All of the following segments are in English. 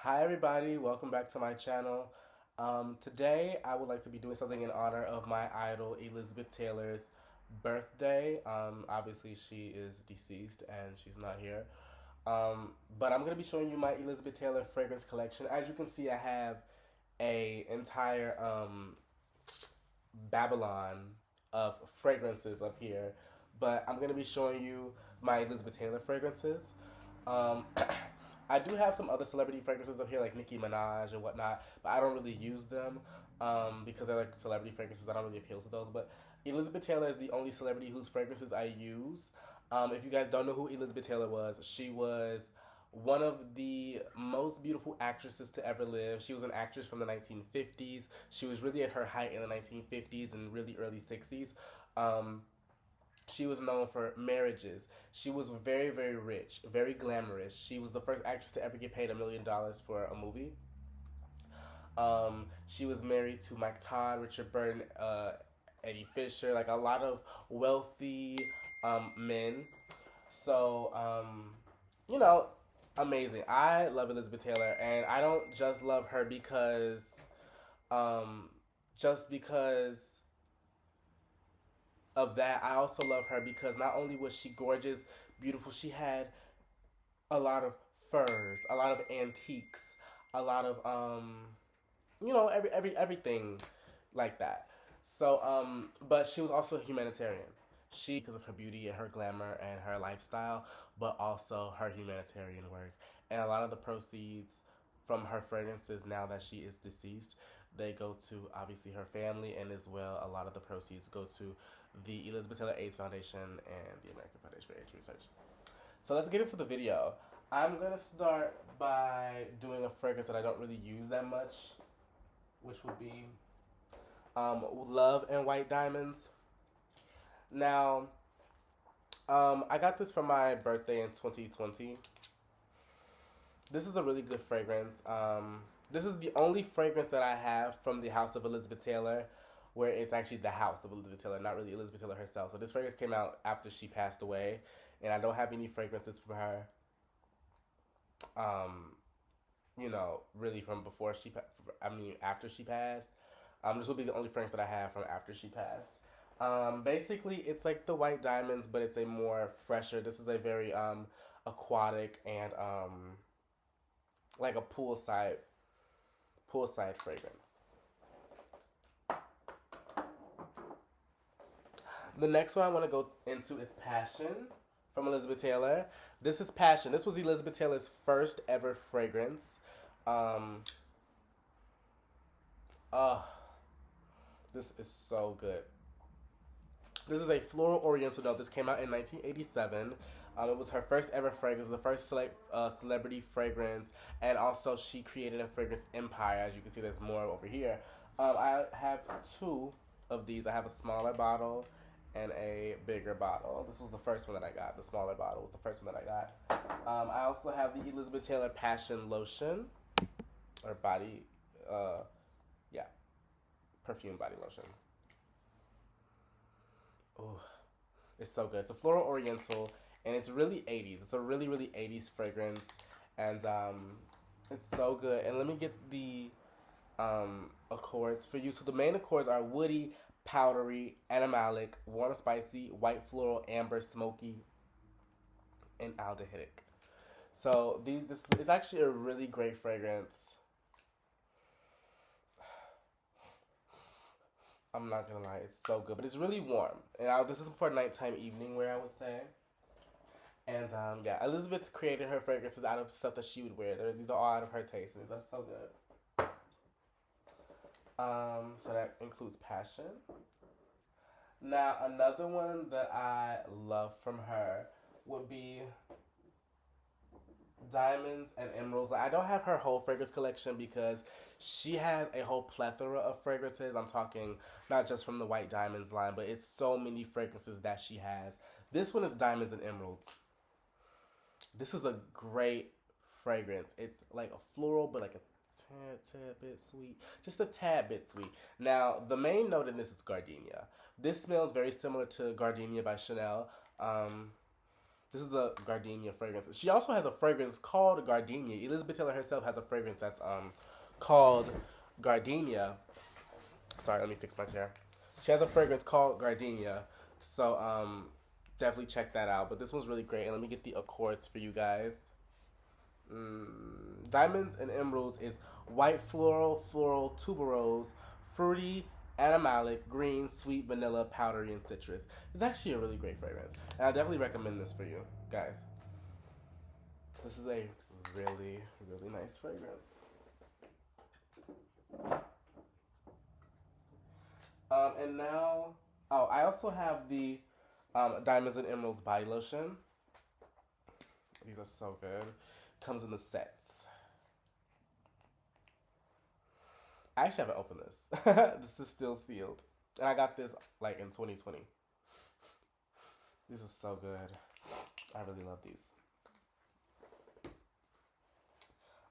Hi everybody, welcome back to my channel. Today I would like to be doing something in honor of my idol Elizabeth Taylor's birthday. Obviously she is deceased and she's not here. But I'm going to be showing you my Elizabeth Taylor fragrance collection. As you can see, I have a entire Babylon of fragrances up here. But I'm going to be showing you my Elizabeth Taylor fragrances. Um, I do have some other celebrity fragrances up here, like Nicki Minaj and whatnot, but I don't really use them because they're like celebrity fragrances. I don't really appeal to those. But Elizabeth Taylor is the only celebrity whose fragrances I use. If you guys don't know who Elizabeth Taylor was, she was one of the most beautiful actresses to ever live. She was an actress from the 1950s. She was really at her height in the 1950s and really early 60s. Um, she was known for marriages. She was very, very rich, very glamorous. She was the first actress to ever get paid $1 million for a movie. She was married to Mike Todd, Richard Burton, Eddie Fisher, like a lot of wealthy men. So, you know, amazing. I love Elizabeth Taylor, and I don't just love her um, because of that. I also love her because not only was she gorgeous, beautiful, she had a lot of furs, a lot of antiques, a lot of everything like that. So but she was also a humanitarian. She because of her beauty and her glamour and her lifestyle, but also her humanitarian work. And a lot of the proceeds from her fragrances now that she is deceased, they go to obviously her family, and as well a lot of the proceeds go to the Elizabeth Taylor AIDS Foundation and the American Foundation for AIDS Research. So let's get into the video. I'm gonna start by doing a fragrance that I don't really use that much, which would be Love and White Diamonds. Now, I got this for my birthday in 2020. This is a really good fragrance. This is the only fragrance that I have from the house of Elizabeth Taylor, where it's actually the house of Elizabeth Taylor, not really Elizabeth Taylor herself. So this fragrance came out after she passed away, and I don't have any fragrances from her. Um, really from before after she passed. This will be the only fragrance that I have from after she passed. Basically, it's like the White Diamonds, but it's a more fresher. This is a very aquatic and like a poolside fragrance. The next one I want to go into is Passion from Elizabeth Taylor. This is Passion. This was Elizabeth Taylor's first ever fragrance. Um, oh, this is so good. This is a floral oriental note. This came out in 1987. It was her first ever fragrance, the first celebrity fragrance, and also she created a fragrance empire. As you can see, there's more over here. I have two of these. I have a smaller bottle and a bigger bottle. This was the first one that I got. The smaller bottle was the first one that I got. I also have the Elizabeth Taylor Passion Lotion, or body, uh, yeah, perfume body lotion. Ooh, it's so good. It's a floral oriental, and it's really 80s. It's a really, really 80s fragrance, and it's so good. And let me get the accords for you. So the main accords are woody, powdery, animalic, warm, spicy, white floral, amber, smoky, and aldehydic. So this is actually a really great fragrance. I'm not gonna lie, it's so good, but it's really warm. And this is for nighttime, evening wear, I would say. And yeah, Elizabeth created her fragrances out of stuff that she would wear. These are all out of her taste, and that's so good. So that includes Passion. Now, another one that I love from her would be Diamonds and Emeralds. I don't have her whole fragrance collection because she has a whole plethora of fragrances. I'm talking not just from the White Diamonds line, but it's so many fragrances that she has. This one is Diamonds and Emeralds. This is a great fragrance. It's like a floral, but like a tad bit sweet. Just a tad bit sweet. Now, the main note in this is gardenia. This smells very similar to Gardenia by Chanel. This is a gardenia fragrance. She also has a fragrance called Gardenia. Elizabeth Taylor herself has a fragrance that's called Gardenia. Sorry, let me fix my chair. She has a fragrance called Gardenia. So definitely check that out. But this one's really great. And let me get the accords for you guys. Diamonds and Emeralds is white floral tuberose, fruity, animalic, green, sweet, vanilla, powdery, and citrus. It's actually a really great fragrance. And I definitely recommend this for you guys. This is a really, really nice fragrance. And now, oh, I also have the Diamonds and Emeralds body lotion. These are so good. Comes in the sets. I actually haven't opened this. This is still sealed. And I got this like in 2020. This is so good. I really love these.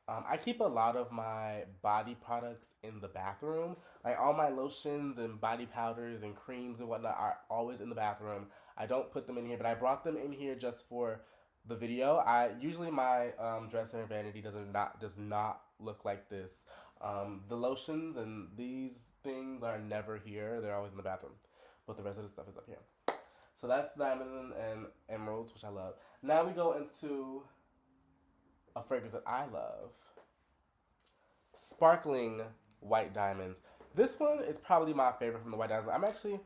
I keep a lot of my body products in the bathroom. Like all my lotions and body powders and creams and whatnot are always in the bathroom. I don't put them in here, but I brought them in here just for the video. I usually my dresser and vanity does not look like this. The lotions and these things are never here. They're always in the bathroom, but the rest of the stuff is up here. So that's Diamonds and Emeralds, which I love. Now we go into a fragrance that I love. Sparkling White Diamonds. This one is probably my favorite from the White Diamonds. I'm actually,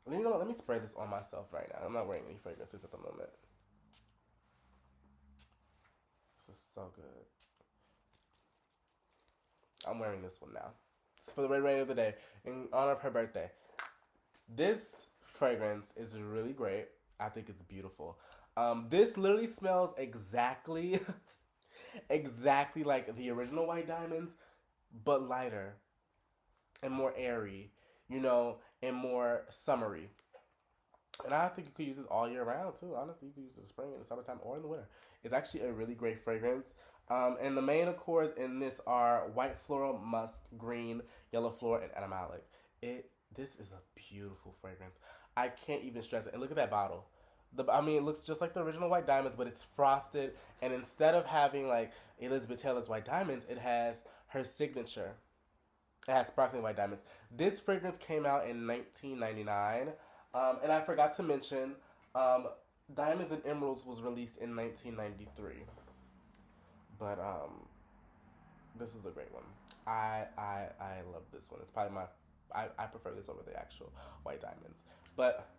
you know what, let me spray this on myself right now. I'm not wearing any fragrances at the moment. This is so good. I'm wearing this one now. It's for the Red Rain of the Day in honor of her birthday. This fragrance is really great. I think it's beautiful. This literally smells exactly exactly like the original White Diamonds, but lighter and more airy, you know, and more summery. And I think you could use this all year round too. Honestly, you could use it in the spring, in the summertime, or in the winter. It's actually a really great fragrance. And the main accords in this are white floral, musk, green, yellow floral, and animalic. This is a beautiful fragrance. I can't even stress it. And look at that bottle. It looks just like the original White Diamonds, but it's frosted. And instead of having like Elizabeth Taylor's White Diamonds, it has her signature. It has sparkling white diamonds. This fragrance came out in 1999. And I forgot to mention, Diamonds and Emeralds was released in 1993. But this is a great one. I love this one. It's probably I prefer this over the actual White Diamonds. But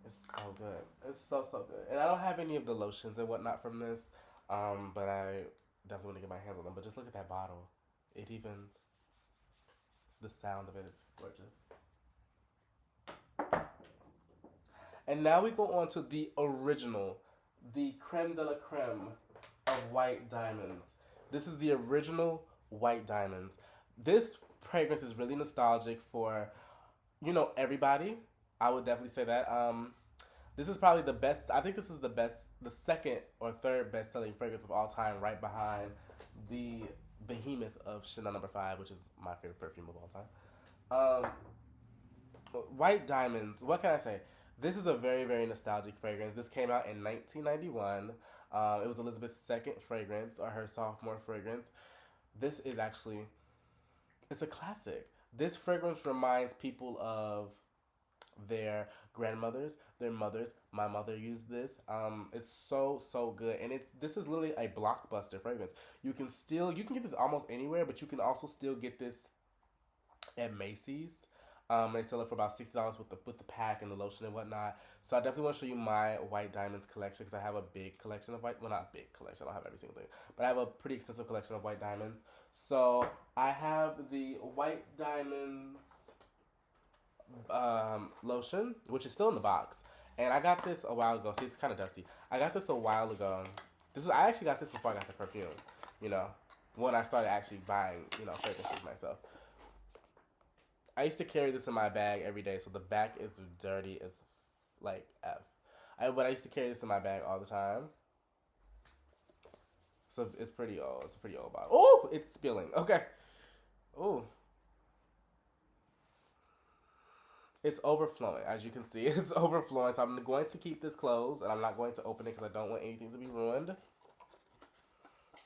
it's so good. It's so good. And I don't have any of the lotions and whatnot from this. But I definitely want to get my hands on them. But just look at that bottle. It even, the sound of it is gorgeous. And now we go on to the original, the creme de la creme of White Diamonds. This is the original White Diamonds. This fragrance is really nostalgic for, you know, everybody. I would definitely say that. This is probably the best. I think this is the second or third best-selling fragrance of all time, right behind the behemoth of Chanel No. 5, which is my favorite perfume of all time. White Diamonds. What can I say? This is a very, very nostalgic fragrance. This came out in 1991. It was Elizabeth's second fragrance, or her sophomore fragrance. This is actually, it's a classic. This fragrance reminds people of their grandmothers, their mothers. My mother used this. It's so good, and this is literally a blockbuster fragrance. You can get this almost anywhere, but you can also still get this at Macy's. They sell it for about $60 with the pack and the lotion and whatnot. So I definitely want to show you my White Diamonds collection because I have a big collection of not big collection. I don't have every single thing, but I have a pretty extensive collection of White Diamonds. So I have the White Diamonds lotion, which is still in the box, and I got this a while ago. See, it's kind of dusty. I got this a while ago. I actually got this before I got the perfume. You know, when I started actually buying, you know, fragrances myself. I used to carry this in my bag every day, so the back is dirty as like F. But I used to carry this in my bag all the time. So it's pretty old. It's a pretty old bottle. Oh, it's spilling. Okay. Oh. It's overflowing, as you can see. It's overflowing. So I'm going to keep this closed, and I'm not going to open it because I don't want anything to be ruined.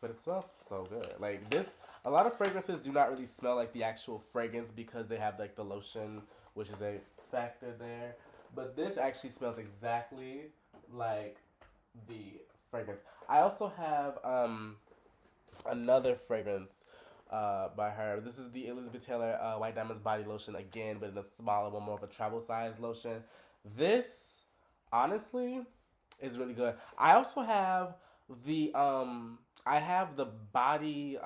But it smells so good. Like this, a lot of fragrances do not really smell like the actual fragrance because they have like the lotion, which is a factor there. But this actually smells exactly like the fragrance. I also have another fragrance by her. This is the Elizabeth Taylor White Diamonds body lotion again, but in a smaller one, more of a travel size lotion. This honestly is really good. I also have the I have the body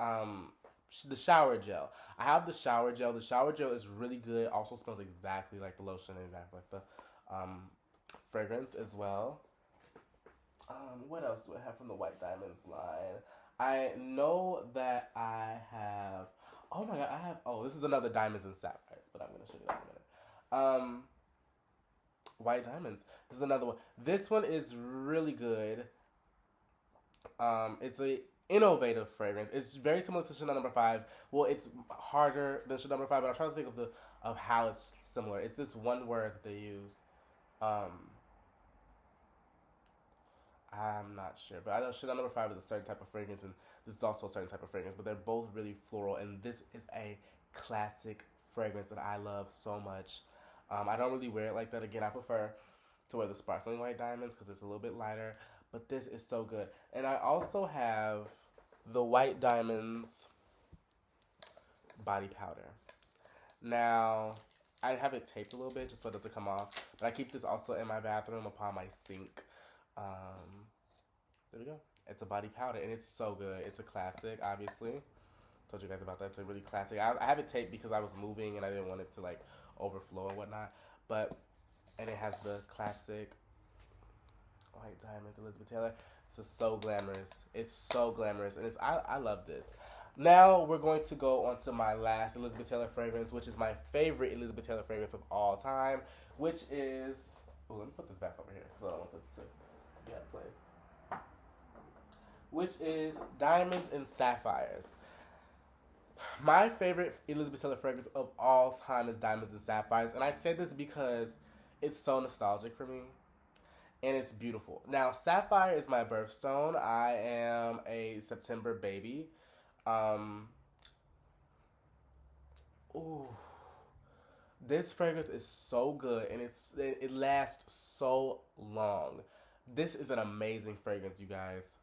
the shower gel. I have the shower gel. The shower gel is really good. Also smells exactly like the lotion, exactly like the fragrance as well. What else do I have from the White Diamonds line? I know that I have. Oh my god, I have. Oh, this is another Diamonds and Sapphires, but I'm gonna show you that in a minute. White Diamonds. This is another one. This one is really good. It's a innovative fragrance. It's very similar to Chanel Number Five. Well, it's harder than Chanel Number Five, but I'm trying to think of the of how it's similar. It's this one word that they use. Um, I'm not sure, but I know Chanel Number Five is a certain type of fragrance, and this is also a certain type of fragrance. But they're both really floral, and this is a classic fragrance that I love so much. I don't really wear it like that. Again, I prefer to wear the sparkling white diamonds because it's a little bit lighter. But this is so good, and I also have the White Diamonds body powder. Now, I have it taped a little bit just so it doesn't come off, but I keep this also in my bathroom upon my sink. There we go. It's a body powder, and it's so good. It's a classic, obviously. Told you guys about that. It's a really classic. I have it taped because I was moving and I didn't want it to like overflow and whatnot. But and it has the classic White Diamonds Elizabeth Taylor. This is so glamorous. It's so glamorous, and I love this. Now we're going to go on to my last Elizabeth Taylor fragrance, which is my favorite Elizabeth Taylor fragrance of all time, which is. Oh, let me put this back over here because I don't want this to be out of place. Which is Diamonds and Sapphires. My favorite Elizabeth Taylor fragrance of all time is Diamonds and Sapphires, and I say this because it's so nostalgic for me, and it's beautiful. Now, Sapphire is my birthstone. I am a September baby. Um, ooh, this fragrance is so good, and it lasts so long. This is an amazing fragrance, you guys.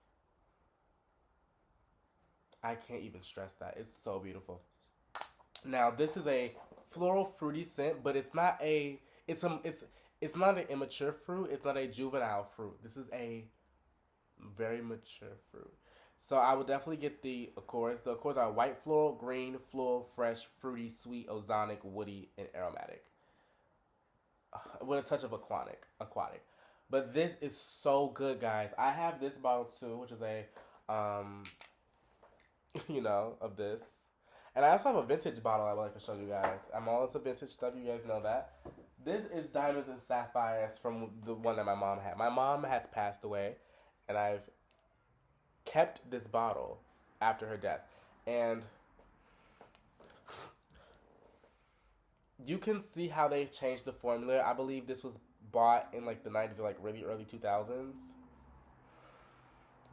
I can't even stress that. It's so beautiful. Now, this is a floral fruity scent, but it's not an immature fruit. It's not a juvenile fruit. This is a very mature fruit. So I would definitely get the Accords. The Accords are white floral, green, floral, fresh, fruity, sweet, ozonic, woody, and aromatic. With a touch of aquatic. But this is so good, guys. I have this bottle too, which is a um of this. And I also have a vintage bottle I would like to show you guys. I'm all into vintage stuff, you guys know that. This is Diamonds and Sapphires from the one that my mom had. My mom has passed away, and I've kept this bottle after her death. And you can see how they've changed the formula. I believe this was bought in like the 90s or like really early 2000s.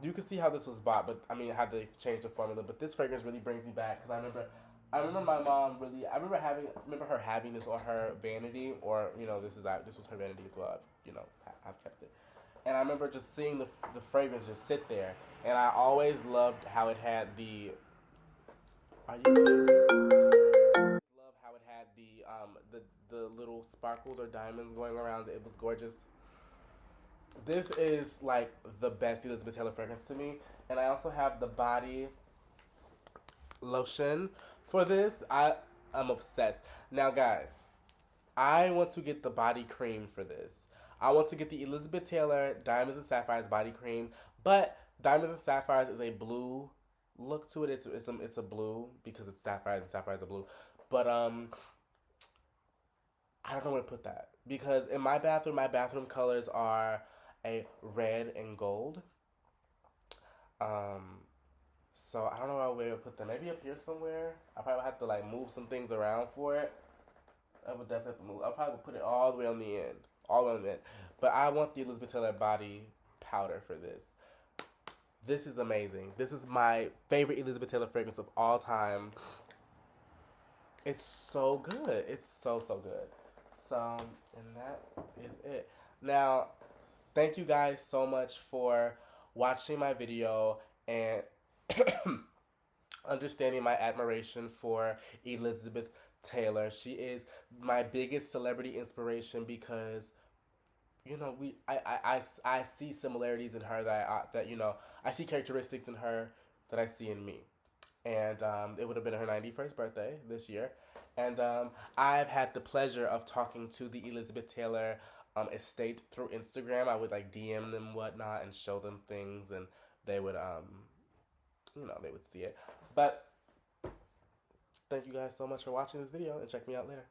You can see how this was bought, but I mean how they've changed the formula. But this fragrance really brings me back because I remember my mom really. Remember her having this on her vanity, or this was her vanity as well. I've kept it, and I remember just seeing the fragrance just sit there, and I always loved how it had the. Are you kidding me? Love how it had the little sparkles or diamonds going around. It was gorgeous. This is like the best Elizabeth Taylor fragrance to me, and I also have the body lotion for this. I'm obsessed. Now, guys, I want to get the body cream for this. I want to get the Elizabeth Taylor Diamonds and Sapphires body cream, but Diamonds and Sapphires is a blue look to it. It's a blue because it's sapphires and sapphires are blue. But I don't know where to put that because in my bathroom colors are a red and gold. Um, so I don't know where to put them. Maybe up here somewhere. I probably have to like move some things around for it. I would definitely have to move. I'll probably put it all the way on the end. All the way on the end. But I want the Elizabeth Taylor body powder for this. This is amazing. This is my favorite Elizabeth Taylor fragrance of all time. It's so good. It's so, so good. So, and that is it. Now, thank you guys so much for watching my video and understanding my admiration for Elizabeth Taylor. She is my biggest celebrity inspiration because I see similarities in her that I see characteristics in her that I see in me. And it would have been her 91st birthday this year. And I've had the pleasure of talking to the Elizabeth Taylor estate through Instagram. I would like DM them whatnot and show them things, and they would they would see it. But thank you guys so much for watching this video, and check me out later.